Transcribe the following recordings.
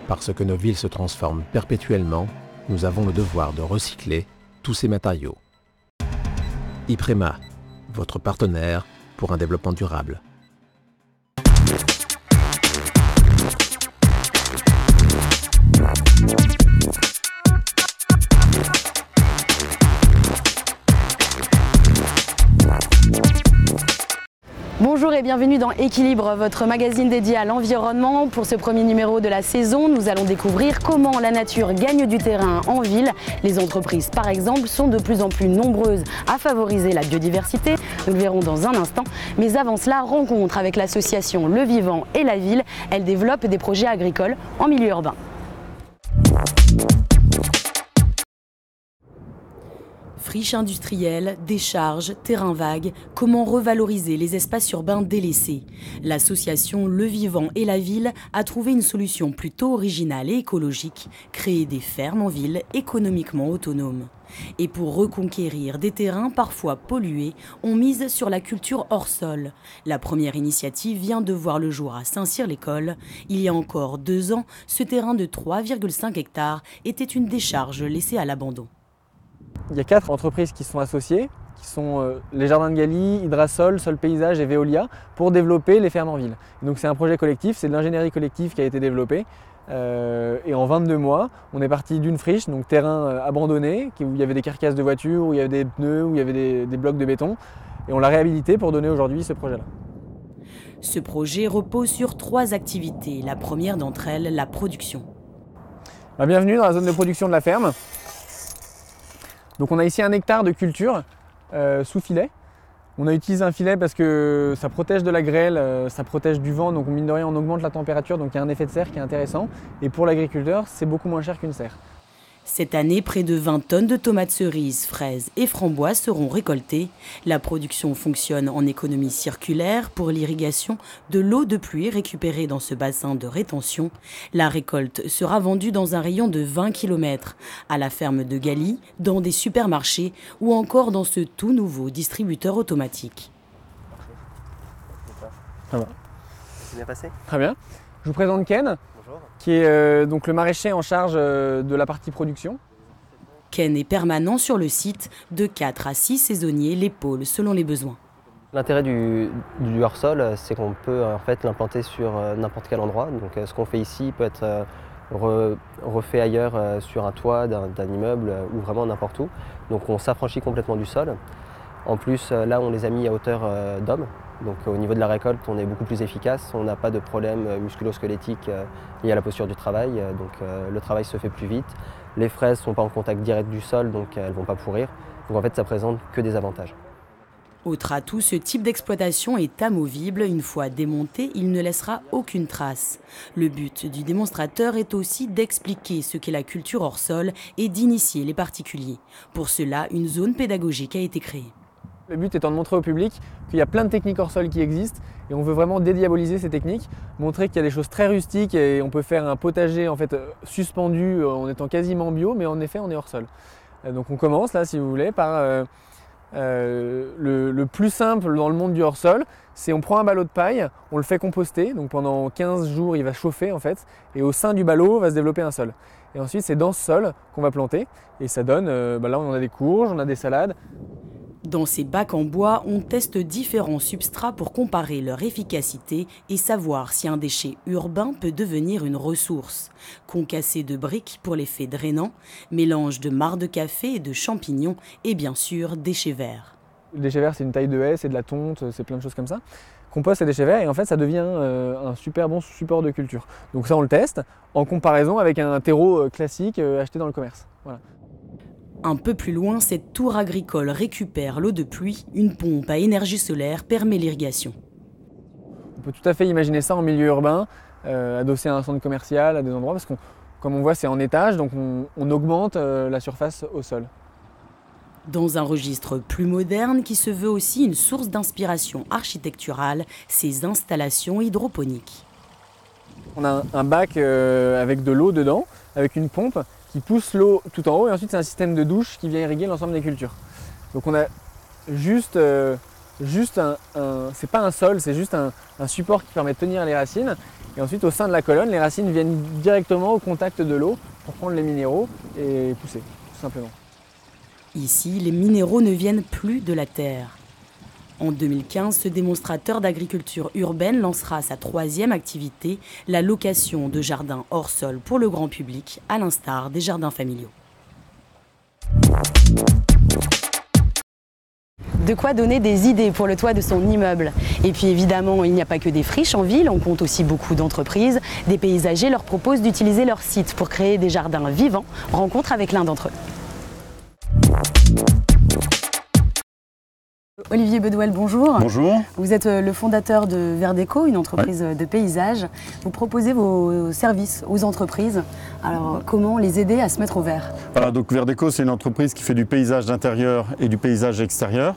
Parce que nos villes se transforment perpétuellement, nous avons le devoir de recycler tous ces matériaux. Iprema, votre partenaire pour un développement durable. Bonjour et bienvenue dans Équilibre, votre magazine dédié à l'environnement. Pour ce premier numéro de la saison, nous allons découvrir comment la nature gagne du terrain en ville. Les entreprises, par exemple, sont de plus en plus nombreuses à favoriser la biodiversité. Nous le verrons dans un instant. Mais avant cela, rencontre avec l'association Le Vivant et la Ville. Elle développe des projets agricoles en milieu urbain. Friches industrielles, décharges, terrains vagues, comment revaloriser les espaces urbains délaissés? L'association Le Vivant et la Ville a trouvé une solution plutôt originale et écologique, créer des fermes en ville économiquement autonomes. Et pour reconquérir des terrains parfois pollués, on mise sur la culture hors sol. La première initiative vient de voir le jour à Saint-Cyr-l'École. Il y a encore 2 ans, ce terrain de 3,5 hectares était une décharge laissée à l'abandon. Il y a 4 entreprises qui sont associées, qui sont les Jardins de Galie, Hydrasol, Sol Paysage et Veolia, pour développer les fermes en ville. Donc c'est un projet collectif, c'est de l'ingénierie collective qui a été développée. Et en 22 mois, on est parti d'une friche, donc terrain abandonné, où il y avait des carcasses de voitures, où il y avait des pneus, où il y avait des blocs de béton. Et on l'a réhabilité pour donner aujourd'hui ce projet-là. Ce projet repose sur 3 activités. La première d'entre elles, la production. Bienvenue dans la zone de production de la ferme. Donc on a ici 1 hectare de culture sous filet. On a utilisé un filet parce que ça protège de la grêle, ça protège du vent, donc mine de rien on augmente la température, donc il y a un effet de serre qui est intéressant. Et pour l'agriculteur, c'est beaucoup moins cher qu'une serre. Cette année, près de 20 tonnes de tomates cerises, fraises et framboises seront récoltées. La production fonctionne en économie circulaire pour l'irrigation de l'eau de pluie récupérée dans ce bassin de rétention. La récolte sera vendue dans un rayon de 20 km, à la ferme de Galie, dans des supermarchés ou encore dans ce tout nouveau distributeur automatique. Ça va. C'est bien passé? Très bien. Je vous présente Ken. Bonjour. Qui est donc le maraîcher en charge de la partie production. Ken est permanent sur le site, de 4 à 6 saisonniers l'épaule selon les besoins. L'intérêt du hors-sol, c'est qu'on peut en fait l'implanter sur n'importe quel endroit. Donc ce qu'on fait ici peut être refait ailleurs sur un toit d'un immeuble ou vraiment n'importe où. Donc on s'affranchit complètement du sol. En plus, là on les a mis à hauteur d'homme. Donc au niveau de la récolte, on est beaucoup plus efficace, on n'a pas de problème musculo-squelettique lié à la posture du travail, donc le travail se fait plus vite. Les fraises ne sont pas en contact direct du sol, donc elles ne vont pas pourrir. Donc en fait, ça présente que des avantages. Autre atout, ce type d'exploitation est amovible. Une fois démonté, il ne laissera aucune trace. Le but du démonstrateur est aussi d'expliquer ce qu'est la culture hors sol et d'initier les particuliers. Pour cela, une zone pédagogique a été créée. Le but étant de montrer au public qu'il y a plein de techniques hors sol qui existent et on veut vraiment dédiaboliser ces techniques, montrer qu'il y a des choses très rustiques et on peut faire un potager en fait suspendu en étant quasiment bio, mais en effet on est hors sol. Donc on commence là, si vous voulez, par le plus simple dans le monde du hors sol, c'est on prend un ballot de paille, on le fait composter, donc pendant 15 jours il va chauffer en fait, et au sein du ballot va se développer un sol. Et ensuite c'est dans ce sol qu'on va planter et ça donne, là on a des courges, on a des salades. Dans ces bacs en bois, on teste différents substrats pour comparer leur efficacité et savoir si un déchet urbain peut devenir une ressource. Concassé de briques pour l'effet drainant, mélange de marc de café et de champignons et bien sûr déchets verts. Le déchet vert c'est une taille de haie, c'est de la tonte, c'est plein de choses comme ça. Compost et déchets verts et en fait ça devient un super bon support de culture. Donc ça on le teste en comparaison avec un terreau classique acheté dans le commerce. Voilà. Un peu plus loin, cette tour agricole récupère l'eau de pluie. Une pompe à énergie solaire permet l'irrigation. On peut tout à fait imaginer ça en milieu urbain, adossé à un centre commercial, à des endroits, parce que comme on voit c'est en étage, donc on augmente la surface au sol. Dans un registre plus moderne qui se veut aussi une source d'inspiration architecturale, ces installations hydroponiques. On a un bac avec de l'eau dedans, avec une pompe qui pousse l'eau tout en haut et ensuite c'est un système de douche qui vient irriguer l'ensemble des cultures. Donc on a juste juste c'est pas un sol, c'est juste un support qui permet de tenir les racines. Et ensuite, au sein de la colonne, les racines viennent directement au contact de l'eau pour prendre les minéraux et pousser, tout simplement. Ici, les minéraux ne viennent plus de la terre. En 2015, ce démonstrateur d'agriculture urbaine lancera sa 3e activité, la location de jardins hors sol pour le grand public, à l'instar des jardins familiaux. De quoi donner des idées pour le toit de son immeuble. Et puis évidemment, il n'y a pas que des friches en ville, on compte aussi beaucoup d'entreprises. Des paysagers leur proposent d'utiliser leur site pour créer des jardins vivants. Rencontre avec l'un d'entre eux. Olivier Bedouel, bonjour. Bonjour. Vous êtes le fondateur de Verdeco, une entreprise de paysage. Vous proposez vos services aux entreprises. Alors, comment les aider à se mettre au vert? Voilà, donc Verdeco, c'est une entreprise qui fait du paysage d'intérieur et du paysage extérieur.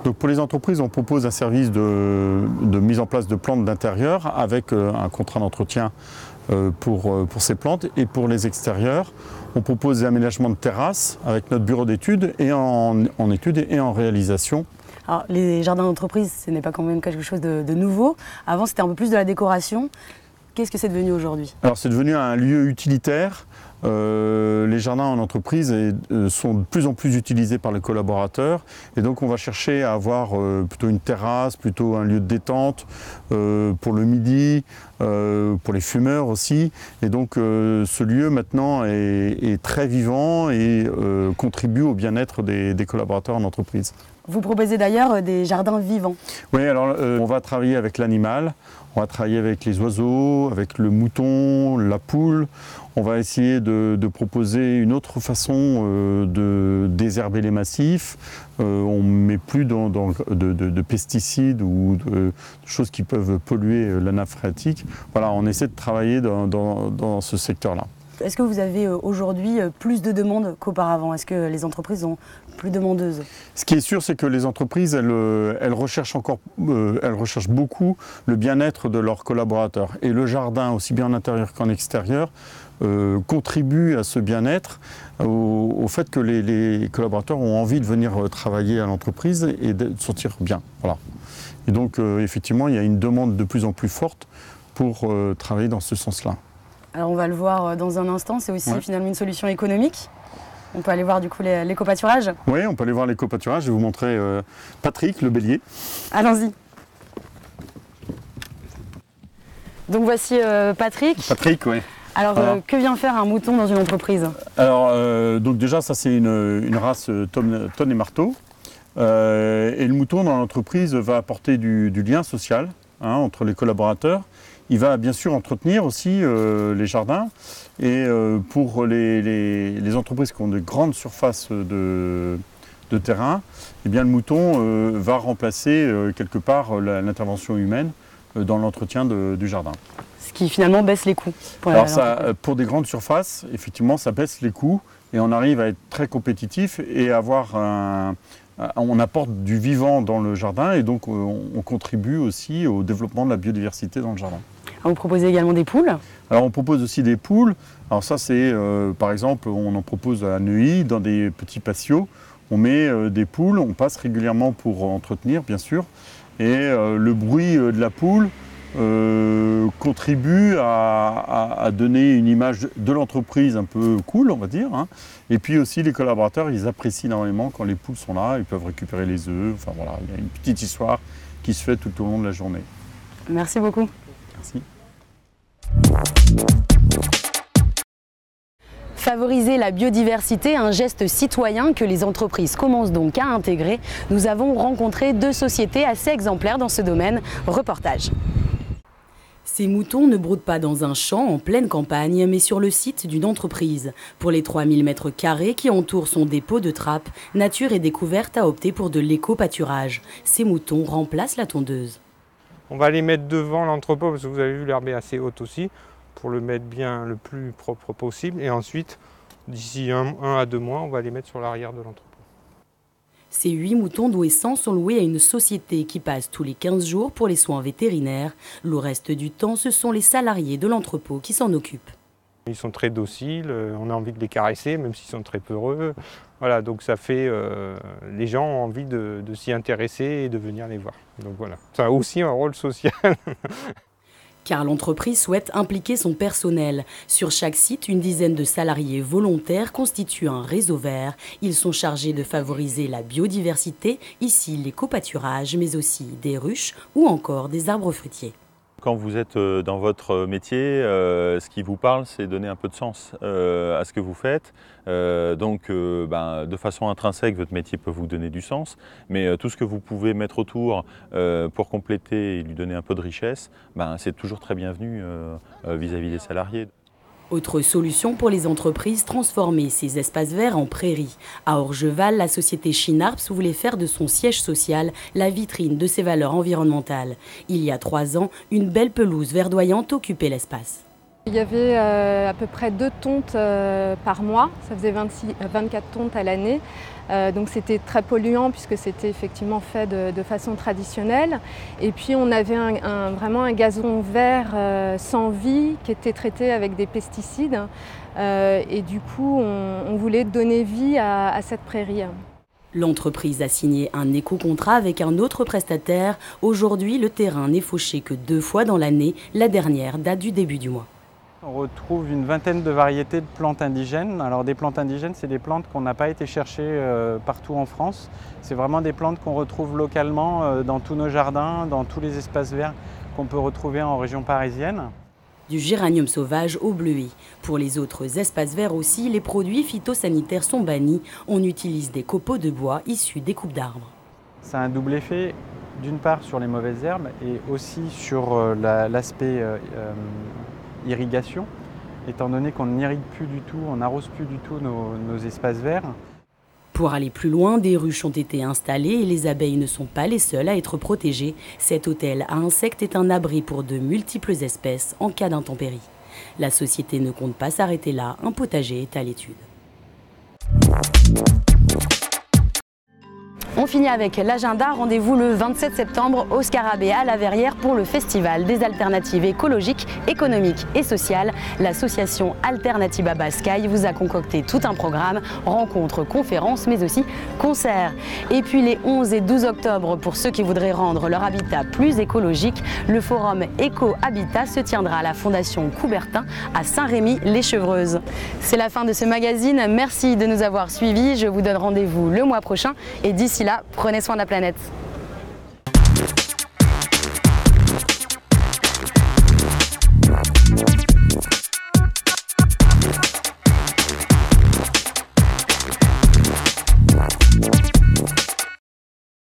Donc pour les entreprises, on propose un service de mise en place de plantes d'intérieur avec un contrat d'entretien pour ces plantes. Et pour les extérieurs, on propose des aménagements de terrasses avec notre bureau d'études et en études et en réalisation. Alors, les jardins d'entreprise, ce n'est pas quand même quelque chose de nouveau. Avant, c'était un peu plus de la décoration. Qu'est-ce que c'est devenu aujourd'hui? Alors, c'est devenu un lieu utilitaire. Les jardins en entreprise sont de plus en plus utilisés par les collaborateurs. Et donc, on va chercher à avoir plutôt une terrasse, plutôt un lieu de détente pour le midi, pour les fumeurs aussi. Et donc, ce lieu maintenant est très vivant et contribue au bien-être des collaborateurs en entreprise. Vous proposez d'ailleurs des jardins vivants. Oui, alors on va travailler avec l'animal, on va travailler avec les oiseaux, avec le mouton, la poule. On va essayer de proposer une autre façon de désherber les massifs. On ne met plus de pesticides ou de choses qui peuvent polluer la nappe phréatique. Voilà, on essaie de travailler dans ce secteur-là. Est-ce que vous avez aujourd'hui plus de demandes qu'auparavant? Est-ce que les entreprises sont plus demandeuses? Ce qui est sûr, c'est que les entreprises, elles recherchent beaucoup le bien-être de leurs collaborateurs. Et le jardin, aussi bien en intérieur qu'en extérieur, contribue à ce bien-être, au fait que les collaborateurs ont envie de venir travailler à l'entreprise et de se sentir bien. Voilà. Et donc, effectivement, il y a une demande de plus en plus forte pour travailler dans ce sens-là. Alors on va le voir dans un instant, c'est aussi finalement une solution économique. On peut aller voir du coup l'éco-pâturage. Oui, on peut aller voir l'éco-pâturage. Je vais vous montrer Patrick, le bélier. Allons-y. Donc voici Patrick. Patrick, oui. Alors que vient faire un mouton dans une entreprise? Alors donc déjà ça c'est une race tonne et marteau. Et le mouton dans l'entreprise va apporter du lien social entre les collaborateurs. Il va bien sûr entretenir aussi les jardins et pour les entreprises qui ont de grandes surfaces de terrain, eh bien, le mouton va remplacer quelque part l'intervention humaine dans l'entretien du jardin. Ce qui finalement baisse les coûts. Alors pour des grandes surfaces, effectivement ça baisse les coûts et on arrive à être très compétitif et avoir on apporte du vivant dans le jardin et donc on contribue aussi au développement de la biodiversité dans le jardin. Vous proposez également des poules? Alors on propose aussi des poules. Alors ça c'est par exemple on en propose à Neuilly dans des petits patios. On met des poules, on passe régulièrement pour entretenir bien sûr. Et le bruit de la poule contribue à donner une image de l'entreprise un peu cool, on va dire. Et puis aussi les collaborateurs, ils apprécient énormément quand les poules sont là, ils peuvent récupérer les œufs. Enfin voilà, il y a une petite histoire qui se fait tout au long de la journée. Merci beaucoup. Merci. Favoriser la biodiversité, un geste citoyen que les entreprises commencent donc à intégrer. Nous avons rencontré 2 sociétés assez exemplaires dans ce domaine. Reportage. Ces moutons ne broutent pas dans un champ en pleine campagne, mais sur le site d'une entreprise. Pour les 3000 m² qui entourent son dépôt de trappe, Nature et Découverte a opté pour de l'éco-pâturage. Ces moutons remplacent la tondeuse. On va les mettre devant l'entrepôt parce que vous avez vu l'herbe est assez haute aussi, pour le mettre bien le plus propre possible. Et ensuite, d'ici 1 à 2 mois, on va les mettre sur l'arrière de l'entrepôt. Ces 8 moutons doués sans sont loués à une société qui passe tous les 15 jours pour les soins vétérinaires. Le reste du temps, ce sont les salariés de l'entrepôt qui s'en occupent. Ils sont très dociles, on a envie de les caresser, même s'ils sont très peureux. Voilà, donc ça fait, les gens ont envie de s'y intéresser et de venir les voir. Donc voilà, ça a aussi un rôle social. Car l'entreprise souhaite impliquer son personnel. Sur chaque site, une dizaine de salariés volontaires constituent un réseau vert. Ils sont chargés de favoriser la biodiversité, ici les copâturages, mais aussi des ruches ou encore des arbres fruitiers. Quand vous êtes dans votre métier, ce qui vous parle, c'est donner un peu de sens à ce que vous faites. De façon intrinsèque, votre métier peut vous donner du sens, mais tout ce que vous pouvez mettre autour pour compléter et lui donner un peu de richesse, c'est toujours très bienvenu vis-à-vis des salariés. Autre solution pour les entreprises, transformer ces espaces verts en prairies. À Orgeval, la société Chinarps voulait faire de son siège social la vitrine de ses valeurs environnementales. Il y a 3 ans, une belle pelouse verdoyante occupait l'espace. Il y avait à peu près 2 tontes par mois, ça faisait 24 tontes à l'année. Donc c'était très polluant puisque c'était effectivement fait de façon traditionnelle. Et puis on avait vraiment un gazon vert sans vie qui était traité avec des pesticides. Et du coup on voulait donner vie à cette prairie. L'entreprise a signé un éco-contrat avec un autre prestataire. Aujourd'hui, le terrain n'est fauché que 2 fois dans l'année. La dernière date du début du mois. On retrouve une vingtaine de variétés de plantes indigènes. Alors des plantes indigènes, c'est des plantes qu'on n'a pas été chercher partout en France. C'est vraiment des plantes qu'on retrouve localement dans tous nos jardins, dans tous les espaces verts qu'on peut retrouver en région parisienne. Du géranium sauvage au bleuet. Pour les autres espaces verts aussi, les produits phytosanitaires sont bannis. On utilise des copeaux de bois issus des coupes d'arbres. Ça a un double effet, d'une part sur les mauvaises herbes et aussi sur l'aspect irrigation, étant donné qu'on n'irrigue plus du tout, on n'arrose plus du tout nos espaces verts. Pour aller plus loin, des ruches ont été installées et les abeilles ne sont pas les seules à être protégées. Cet hôtel à insectes est un abri pour de multiples espèces en cas d'intempéries. La société ne compte pas s'arrêter là, un potager est à l'étude. On finit avec l'agenda. Rendez-vous le 27 septembre au Scarabée à la Verrière pour le Festival des alternatives écologiques, économiques et sociales. L'association Alternativa Sky vous a concocté tout un programme, rencontres, conférences, mais aussi concerts. Et puis les 11 et 12 octobre, pour ceux qui voudraient rendre leur habitat plus écologique, le forum Éco-Habitat se tiendra à la Fondation Coubertin à Saint-Rémy-les-Chevreuses. C'est la fin de ce magazine. Merci de nous avoir suivis. Je vous donne rendez-vous le mois prochain et d'ici là, prenez soin de la planète.